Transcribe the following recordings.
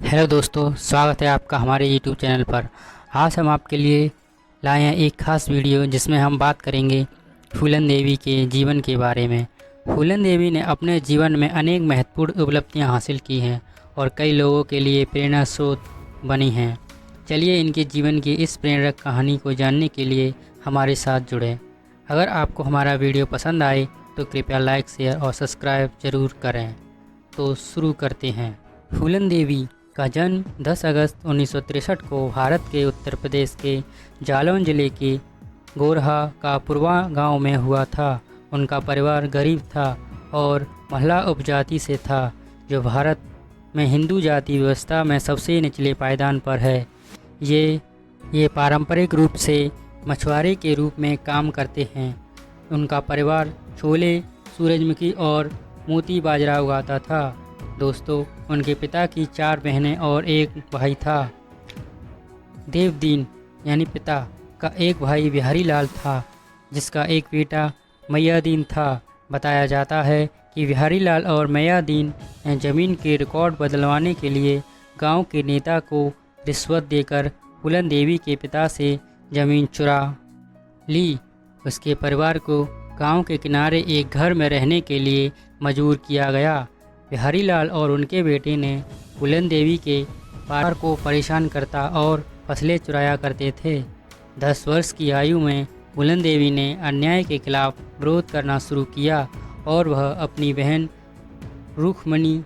Hello दोस्तों, स्वागत है आपका हमारे यूट्यूब चैनल पर। आज हम आपके लिए लाए हैं एक ख़ास वीडियो जिसमें हम बात करेंगे फूलन देवी के जीवन के बारे में। फूलन देवी ने अपने जीवन में अनेक महत्वपूर्ण उपलब्धियां हासिल की हैं और कई लोगों के लिए प्रेरणा स्रोत बनी हैं। चलिए इनके जीवन की इस प्रेरक कहानी को जानने के लिए हमारे साथ जुड़ें। अगर आपको हमारा वीडियो पसंद आए तो कृपया लाइक, शेयर और सब्सक्राइब ज़रूर करें। तो शुरू करते हैं। फूलन देवी का जन्म 10 अगस्त 1963 को भारत के उत्तर प्रदेश के जालौन जिले के गोरहा का पुरवा गांव में हुआ था। उनका परिवार गरीब था और महिला उपजाति से था, जो भारत में हिंदू जाति व्यवस्था में सबसे निचले पायदान पर है। ये पारंपरिक रूप से मछुआरे के रूप में काम करते हैं। उनका परिवार छोले, सूरजमुखी और मोती बाजरा उगाता था। दोस्तों, उनके पिता की 4 बहनें और एक भाई था। देवदीन यानी पिता का एक भाई बिहारी लाल था, जिसका एक बेटा मैयादीन था। बताया जाता है कि बिहारी लाल और मैयादीन ने ज़मीन के रिकॉर्ड बदलवाने के लिए गांव के नेता को रिश्वत देकर फूलन देवी के पिता से ज़मीन चुरा ली। उसके परिवार को गांव के किनारे एक घर में रहने के लिए मजबूर किया गया। बिहारी लाल और उनके बेटे ने फूलन देवी के परिवार को परेशान करता और फसलें चुराया करते थे। 10 वर्ष की आयु में फूलन देवी ने अन्याय के खिलाफ विरोध करना शुरू किया और वह अपनी बहन रुक्मणी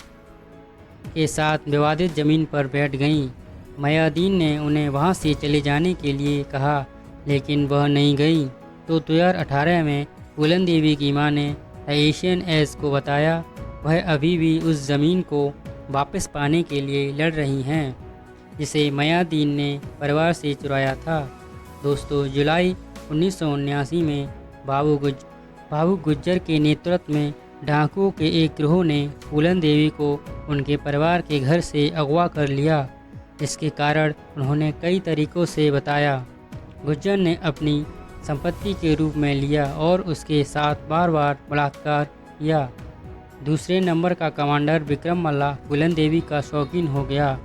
के साथ विवादित ज़मीन पर बैठ गईं। मैयादीन ने उन्हें वहां से चले जाने के लिए कहा, लेकिन वह नहीं गई। तो 2018 में फूलन देवी की मां ने एशियन एज को बताया वह अभी भी उस ज़मीन को वापस पाने के लिए लड़ रही हैं, जिसे मैयादीन ने परिवार से चुराया था। दोस्तों, जुलाई 1979 में बाबू गुज्जर के नेतृत्व में डाकुओं के एक गिरोह ने फूलन देवी को उनके परिवार के घर से अगवा कर लिया। इसके कारण उन्होंने कई तरीक़ों से बताया। गुज्जर ने अपनी संपत्ति के रूप में लिया और उसके साथ बार बार बलात्कार किया। दूसरे नंबर का कमांडर विक्रम मल्ला फूलन देवी का शौकीन हो गया।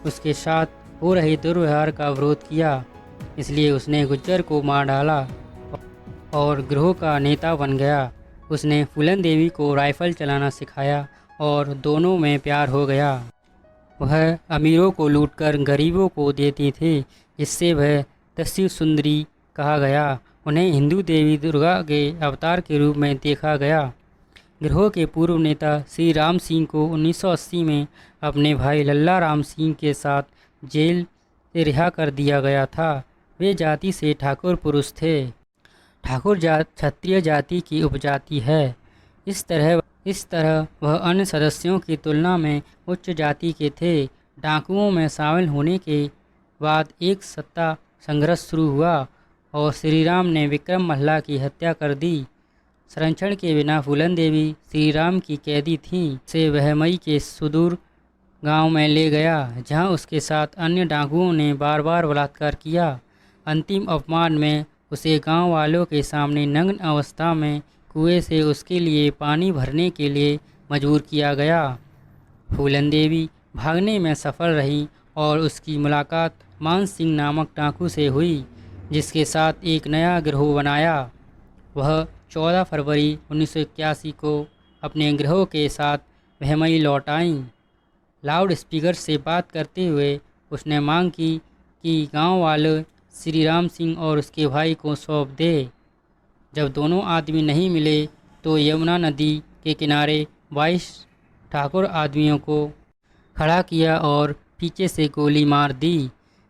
उसके साथ हो रहे दुर्व्यवहार का विरोध किया, इसलिए उसने गुज्जर को मार डाला और गिरोह का नेता बन गया। उसने फूलन देवी को राइफल चलाना सिखाया और दोनों में प्यार हो गया। वह अमीरों को लूटकर गरीबों को देती थी, जिससे वह त्रिशूल सुंदरी कहा गया। उन्हें हिंदू देवी दुर्गा के अवतार के रूप में देखा गया। गिरोह के पूर्व नेता श्री राम सिंह को 1980 में अपने भाई लल्ला राम सिंह के साथ जेल से रिहा कर दिया गया था। वे जाति से ठाकुर पुरुष थे। ठाकुर क्षत्रिय जाति की उपजाति है। इस तरह वह अन्य सदस्यों की तुलना में उच्च जाति के थे। डाकुओं में शामिल होने के बाद एक सत्ता संघर्ष शुरू हुआ और श्री राम ने विक्रम मल्ला की हत्या कर दी। संरक्षण के बिना फूलन देवी श्री राम की कैदी थीं। से वह मई के सुदूर गांव में ले गया, जहां उसके साथ अन्य डाकुओं ने बार बार बलात्कार किया। अंतिम अपमान में उसे गांव वालों के सामने नग्न अवस्था में कुएं से उसके लिए पानी भरने के लिए मजबूर किया गया। फूलन देवी भागने में सफल रही और उसकी मुलाकात मान सिंह नामक डाकू से हुई, जिसके साथ एक नया गिरोह बनाया। वह 14 फरवरी 1981 को अपने गिरोह के साथ भैमई लौट आईं। लाउड स्पीकर से बात करते हुए उसने मांग की कि गांव वाले श्री राम सिंह और उसके भाई को सौंप दे। जब दोनों आदमी नहीं मिले तो यमुना नदी के किनारे 22 ठाकुर आदमियों को खड़ा किया और पीछे से गोली मार दी।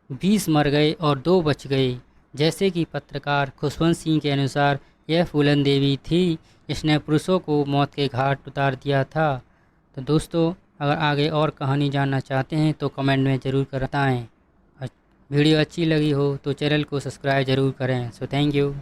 20 मर गए और 2 बच गए। जैसे कि पत्रकार खुशवंत सिंह के अनुसार यह फूलन देवी थी जिसने पुरुषों को मौत के घाट उतार दिया था। तो दोस्तों, अगर आगे और कहानी जानना चाहते हैं तो कमेंट में ज़रूर बताएं। वीडियो अच्छी लगी हो तो चैनल को सब्सक्राइब ज़रूर करें। So thank you.